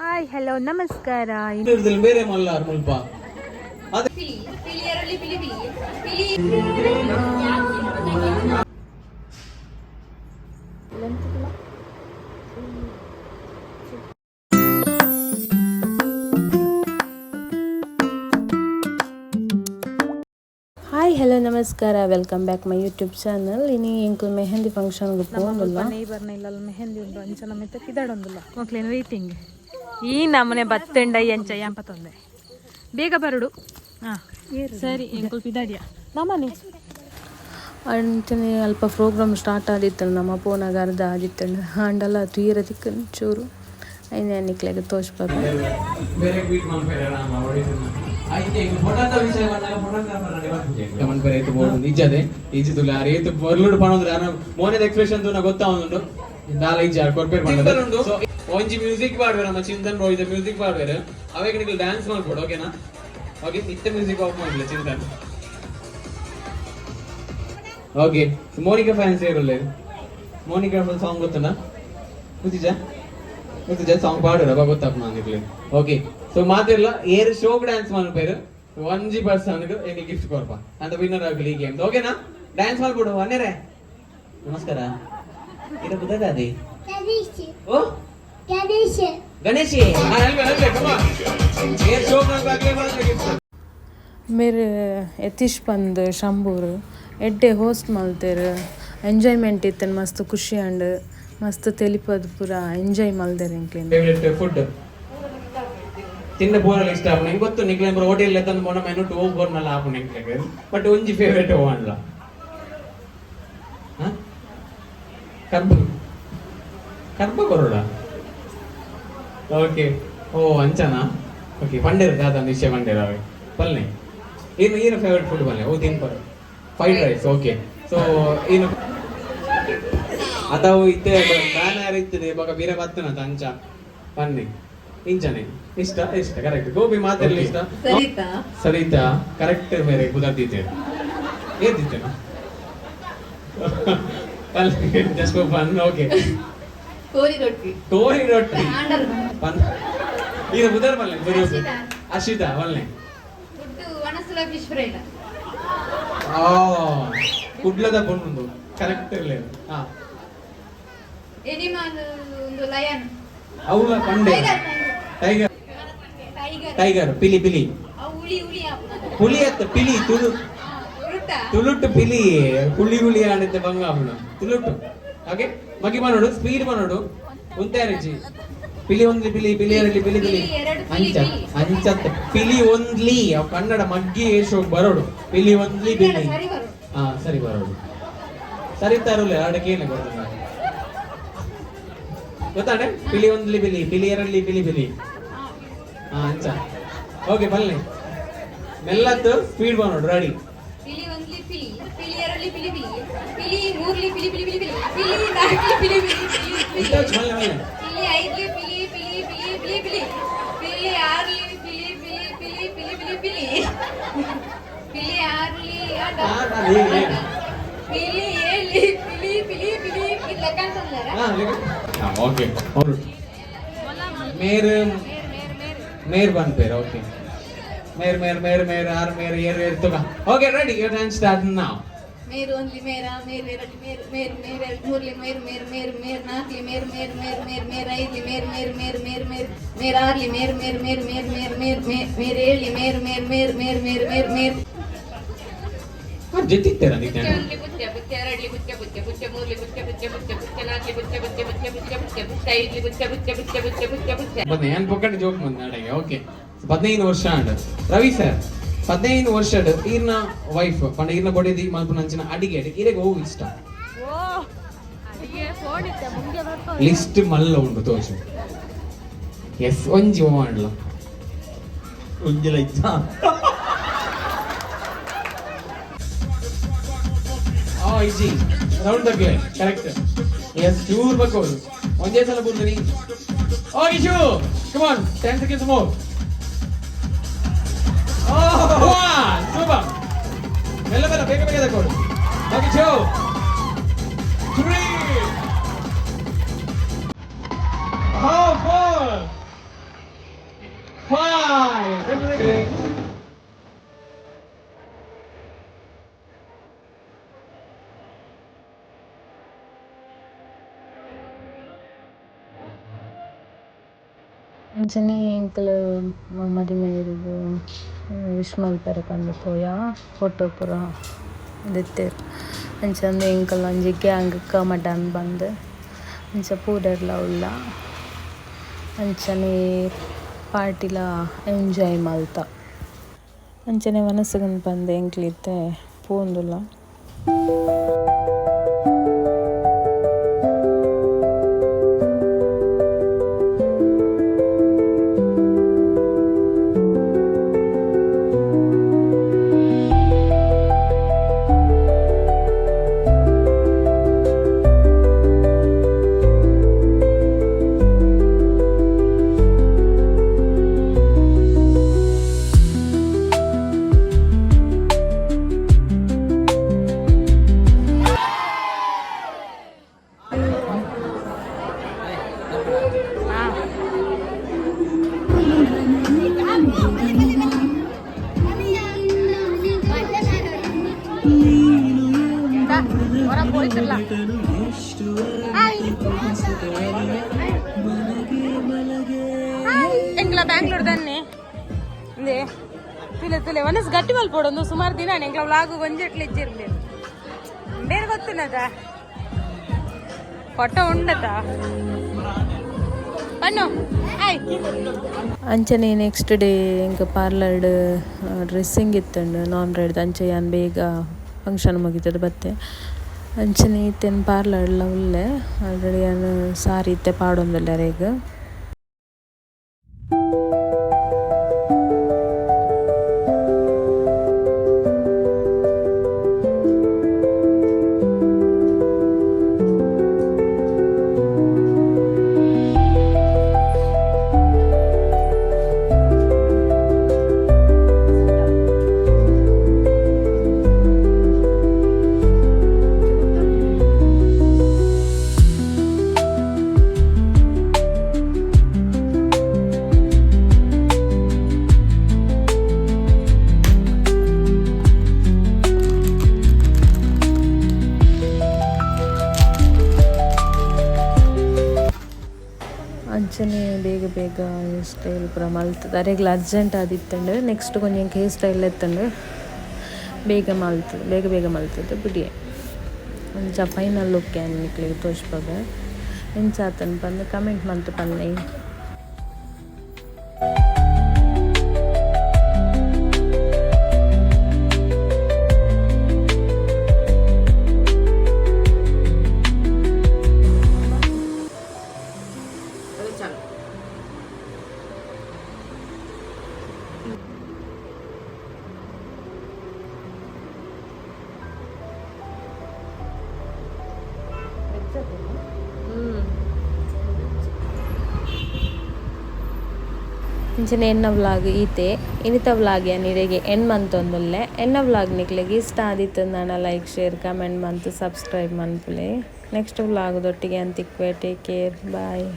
Hi hello ನಮಸ್ಕಾರ. ಬೇರೆ ಮಲ್ಲಾರ್ ಮುಲ್ಪ ಹಾಯ್ ಹಲೋ ನಮಸ್ಕಾರ, welcome back my YouTube channel. ಇನ್ನು ಇಂಕು ಮೆಹಂದಿ ಫಂಕ್ಷನ್ಗೆ ಹೋಗಲ್ಲ ನೇಬರ್ನ ಮೆಹಂದಿ ಉಂಡು ಅಂಚ ನಮ್ಮ ಕಿದಾಡೊಂದಿಲ್ಲ ಮಕ್ಳೇನು ವೆಯ್ಟಿಂಗ್ ಈ ನಮ್ಮನೆ ಬತ್ತೆಂಡ ಎಂಚ ಎಂಪ ತೊಂದೆ ಬೇಗ ಬರುಡು. ಹಾಂ ಸರಿ ಎಂಕುಲ್ ಪಿದಾಡಿಯ ನಮ್ಮನೆ ಅಂಚನೆ ಅಲ್ಪ ಪ್ರೋಗ್ರಾಮ್ ಸ್ಟಾರ್ಟ್ ಆದಿತ್ತು. ನಮ್ಮ ಫೋನಾಗ ಅರ್ಧ ಆದಿತ್ತು ಹಾಂಡಲ್ಲ ತೀರ ತಿಕ್ಕ ಚೂರು ಐನೇ ನಿಕ್ಲೆಗೆ ತೋರಿಸ್ಬೇಕು. ನಿಜದೆ ಈಜಿದುಲ್ಲ ರೇತು ಬರ್ಲುಡು ಪಣೋದ್ರೆ ಮೋನೆದ ಎಕ್ಸ್ಪ್ರೆಷನ್ ತೂನ ಗೊತ್ತಾವೊಂದುಂಡು ದಾಲ ಈಜ ಕೊರ್ಪೇರ್ ಪಂಡದು ಒಂಜಿ ಮ್ಯೂಸಿಕ್ ಪಾಡ್ವೇರ ನಮ್ಮ ಚಿಂತನ್ ರೋಹಿತ ಮ್ಯೂಸಿಕ್ ಪಾಡ್ವೇರ ಅವೇಗ ನಿಖಿಲ್ ಡ್ಯಾನ್ಸ್ ಮಾಡ್ಕೊಡು ಓಕೆನಾ? ಓಕೆ ನಿತ್ಯ ಮ್ಯೂಸಿಕ್ ಆಫ್ ಮಾಡಿಲ್ಲ ಚಿಂತನ್. ಓಕೆ ಮೋನಿಕಾ ಫ್ಯಾನ್ಸ್ ಇರಲ್ಲ. ಮೋನಿಕಾ ಸಾಂಗ್ ಗೊತ್ತಲ್ಲ ಗೊತ್ತಿಜ ಸಾಂಗ್ ಪಾಡ್ವೇರ ಗೊತ್ತಾಪ ನಾನು. ಓಕೆ ಸೊ ಮಾತಿರಲ್ಲ ಏರ್ ಶೋಕ್ ಡ್ಯಾನ್ಸ್ ಮಾಡ್ಬೇರು 1G ಪರ್ಸನ್ಗೆ ಏನಿ ಗಿಫ್ಟ್ ಕೊಡ್ಪ ಅಂತ ವಿನ್ನರ್ ಆಗಲಿ ಈ ಗೇಮ್ ಓಕೆನಾ? ಡ್ಯಾನ್ಸ್ ಮಾಡ್ಬಿಡು ಅನ್ನೇರೆ. ನಮಸ್ಕಾರ ಇದು ಬುದ್ಧದಾದಿ ಓ ಗಣೇಶಿ ಏರ್ ಶೋಕ್ ಮೇರೆ ಯತೀಶ್ ಬಂದ್ ಶಂಭೂರ್ ಎಡ್ಡೆ ಹೋಸ್ಟ್ ಮಲ್ತೇರು ಎಂಜಾಯ್ಮೆಂಟ್ ಇತ್ತನ್ ಮಸ್ತ್ ಖುಷಿ ಅಂಡ್ ಮಸ್ತ್ ತೆಲಿಪದ್ ಪೂರ ಎಂಜಾಯ್ ಮಲ್ದೇರು. ಇಂಕ್ಲೇನ್ ಫೇವರೇಟ್ ಫುಡ್ ತಿನ್ನ ಪೂರಲ್ಲ ಇಷ್ಟ ಆಪುಂಡು ನಂಗೆ ಗೊತ್ತು. ನಿಕ್ಲೇನ್ ಹೋಟೆಲ್ ಎತ್ತಂದು ಮೊನ್ನ ಮೆನು ಟು ಹೋಗ್ಬೋರ್ನಲ್ಲ ಆಪುಂಡು ನಿಕ್ಲೆಗೆ ಬಟ್ ಒಂಜಿ ಫೇವರೇಟ್ ಹೋಗಲ್ಲ ಕರ್ಬ ಕೊರೋಡ. ಓಕೆ ಓ ಅಂಚನಾ ಓಕೆ ಪಂಡೇರ ದಾದ ವಿಷಯ ಪಂಡೇರ ಅವೆ ಪಲ್ಲೆ ಏನು ಫೇವರೇಟ್ ಫುಡ್ ಬಲ್ಲೆ ಓ ತಿನ್ ಪರ್ ಫ್ರೈಡ್ ರೈಸ್. ಓಕೆ ಸೊ ಏನು ಅದಾವು ಇತ್ತೆ ಬ್ಯಾನರ್ ಇತ್ತದೆ ಇವಾಗ ಬೇರೆ ಬರ್ತನಂತ ಅಂಚ ಪನ್ನಿ ಇಂಚನೆ ಇಷ್ಟ ಕರೆಕ್ಟ್. ಗೋಬಿ ಮಾತೆಲ್ಲ ಇಷ್ಟ ಸರಿತಾ ಕರೆಕ್ಟ್ ಬೇರೆ ಕುದರ್ದಿದ್ದೇನೆ ಏದಿದ್ದೇನೆ ಜಸ್ಟ್ ಫನ್. ಓಕೆ ಕೋರಿ ರೊಟ್ಟಿ ಈಗ ಬುಧರ್ ಬಲ್ಲೆ ಅಶಿತಾ ಬಲ್ಲೆ ಕುಡ್ಲದ ಬಣ್ಣು ಕರೆಕ್ಟ್ ಇರಲಿ. ಹಾ ಅವಳ ಪಂಡೆ ಟೈಗರ್ ಪಿಲಿ ಹುಲಿ ಅತ್ತ ಪಿಲಿ ತುಳುಟ್ಟು ಪಿಲಿ ಹುಳಿ ಆಡಿದ್ದೆ ಬಂಗ ತುಳುಟ್ಟು. ಹಾಗೆ ಮಗಿ ಮಾಡೋಡು ಸ್ಪೀಡ್ ಮಾಡೋಡು ಉಂತಾರಿಜಿ ಪಿಲಿ ಒಂದ್ಲಿ ಪಿಲಿ ಅಂಚತ್ತ ಪಿಲಿ ಒಂದ್ಲಿ ಕನ್ನಡ ಮಗ್ಗಿ ಏಸೋಗ್ ಬರೋಡು ಪಿಲಿ ಒಂದ್ಲಿ ಬಿಲಿ. ಹಾ ಸರಿ ಬರೋಡು ಸರಿತಾರಲ್ಲ ಅಡಕೇನೆ ಬರೋದು ಗೊತ್ತಾಡೆ ಪಿಲಿ ಒಂದ್ಲಿ ಪಿಲಿ ಎರಡ್ಲಿ ಪಿಲಿ ಹಾ ಅಂಚ. ಓಕೆ ಬಲ್ಲೆ ಮೆಲ್ಲತ್ತು ಸ್ಪೀಡ್ ಮಾಡೋಡು ರೆಡಿ. ಓಕೆ ಮೇರ್ ಬಂದ್ಪೇರು. ಓಕೆ ಮೇರ್ ಆರ್ ಮೇರ್ ಏರ್ ತಗ. Okay ready you can start now. ಮೇರ್ ಓನ್ಲಿ ಮೇರ ಮೇರ್ ಎರಡ್ಲಿ ಮೇರ್ ಮೂರ್ಲಿ ಮೇರ್ ನಾಲ್ಕಲಿ ಮೇರ್ ಐದ್ಲಿ ಮೇರ್ ಆರ್ಲಿ ಮೇರ್ ಏಳ್ಲಿ ಮೇರ್ ಜೊತಿತ್ತೇರ ಬುಚ್ಚ ಎರಡ್ಲಿ ಬುಚ್ಚ ಮೂರ್ಲಿ ಬುಚ್ಚ ನಾಲ್ಕಲಿ ಬುಚ್ಚ ಐದ್ಲಿ ಬುಚ್ಚ ಬನ್ನಿ ನಾನು ಪೊಕ್ಕಟ್ಟು ಜೋಕ್ ಬಂದ. ಓಕೆ 15 ವರ್ಷ ಅಂಡ್ ರವಿ ಸರ್ 15 ವರ್ಷ ಈರ್ನ ವೈಫ್ ಪಂಡ ಈರ್ನ ಕೊಡಿದಿ ಮಲ್ಪು ನಂಚಿನ ಅಡಿಗೆ ಇರೆಗೆ ಹೋಗು ಇಷ್ಟ ಲಿಸ್ಟ್ ಮಲ್ಲ ಉಂಟು ತೋರ್ಸು. ಎಸ್ ಒಂಜಿ ಮಾಡ್ಲ ಒಂಜಿಲ ಇತ್ತ easy round the play correct. Yes ಚೂರ್ ಬಕ್ಕೋದು ಒಂದೇ ಸಲ ಬರ್ತೀನಿ. ಓ Ishu come on 10 seconds more. Super ಮೆಲ್ಲ ಬೇಗ ತಗೊಳ್ಳಿ. ಓಕೆ 2 3 4 5. ಅಂಚನೆ ಎಂಕಲ್ ಮದಿಮೆ ಇರುದು ವಿಶ್ ಮಲ್ಪೆರೆ ಪಂದ್ ಪೋಯ ಫೋಟೋ ಪೂರ ದೆತ್ತೇರು. ಅಂಚಂದೆ ಎಂಕಲ್ ಒಂಜಿ ಗ್ಯಾಂಗ್ ಕಮಟನ್ ಬಂದು ಅಂಚ ಪೂರೆರ್ಲ ಉಲ್ಲ ಅಂಚನೆ ಪಾರ್ಟಿಲ ಎಂಜಾಯ್ ಮಲ್ತ. ಅಂಚನೆ ಮನಸ್ಸುಗನ್ ಪಂದೆ ಎಂಕ್ಲಿತ್ತೆ ಪೋಂದುಲ್ಲ. ಎಂಗ್ಲ ಬ್ಯಾಂಗ್ಳೂರ್ ದನ್ನೆ ಇಂದೆ ತುಲೆ ತುಲೆ ಒನಸ್ ಗಟ್ಟಿ ಮಲ್ಪೋಡೊಂದು ಸುಮಾರು ದಿನ ಎಂಗ್ಲ ವ್ಲಾಗು ಒಂಜೆಟ್ಲು ಇಜ್ಜಿರ್ಲಿ ಬೇರೆ ಗೊತ್ತಿನದ ಫೋಟೋ ಉಂಡತ ಬನ್ನು ಆಯ್. ಅಂಚನೆ ನೆಕ್ಸ್ಟ್ ಡೇ ಎಂಕ ಪಾರ್ಲರ್ಡ್ ಡ್ರೆಸ್ಸಿಂಗ್ ಇತ್ತಂಡು ನಾನ್ ರೆಡ್ ಅಂಚೆ ಯಾನ್ ಬೇಗ ಫಂಕ್ಷನ್ ಮುಗಿತದ ಬತ್ತೆ ಅಂಚನೆ ಇತ್ತೇನು ಪಾರ್ಲರ್ಲ ಉಲ್ಲೆ ಆಲ್ರೆಡಿ ಯಾನು ಸಾರಿ ಇತ್ತೆ ಪಾಡೊಂದುಲ್ಲೆರ್ ಈಗ. ಅಂಚನೆ ಬೇಗ ಬೇಗ ಹೇರ್ ಸ್ಟೈಲ್ ಪೂರ ಮಲ್ತದ ಅರೆಗ್ಲ ಅರ್ಜೆಂಟ್ ಆದಿತ್ತಂಡು ನೆಕ್ಸ್ಟ್ ಕೊಂಚ ಹೇರ್ ಸ್ಟೈಲ್ ಎತ್ತಂಡು ಬೇಗ ಮಲ್ತದ ಬಿಡಿ ಅಂಚ ಫೈನಲ್ ಲುಕ್ ನಿಕ್ಲಿಗೆ ತೋರಿಸ್ಬೋದ ಎಂಚಾತನ್ ಬಂದು ಕಮೆಂಟ್ ಮಂತ್ ಪನ್ನೆ. ಇಂಚಿನ ಎನ್ನ ವ್ಲಾಗ್ ಈತೆ ಇನಿತ ವ್ಲಾಗ್ ನಿರೆಗೆ ಎನ್ ಮಂತೊಂದುಲ್ಲೆ ಎನ್ನ ವ್ಲಾಗ್ ನಿಕ್ಲೆಗೆ ಇಷ್ಟ ಆದಿತ್ತು ನಾನು ಲೈಕ್ ಶೇರ್ ಕಮೆಂಟ್ ಮಂತು ಸಬ್ಸ್ಕ್ರೈಬ್ ಮನ್ಪುಲೆ. ನೆಕ್ಸ್ಟ್ ವ್ಲಾಗ್ ದೊಟ್ಟಿಗೆ ಅಂತಿಕ್ವೆ. ಟೇಕ್ ಕೇರ್ ಬಾಯ್.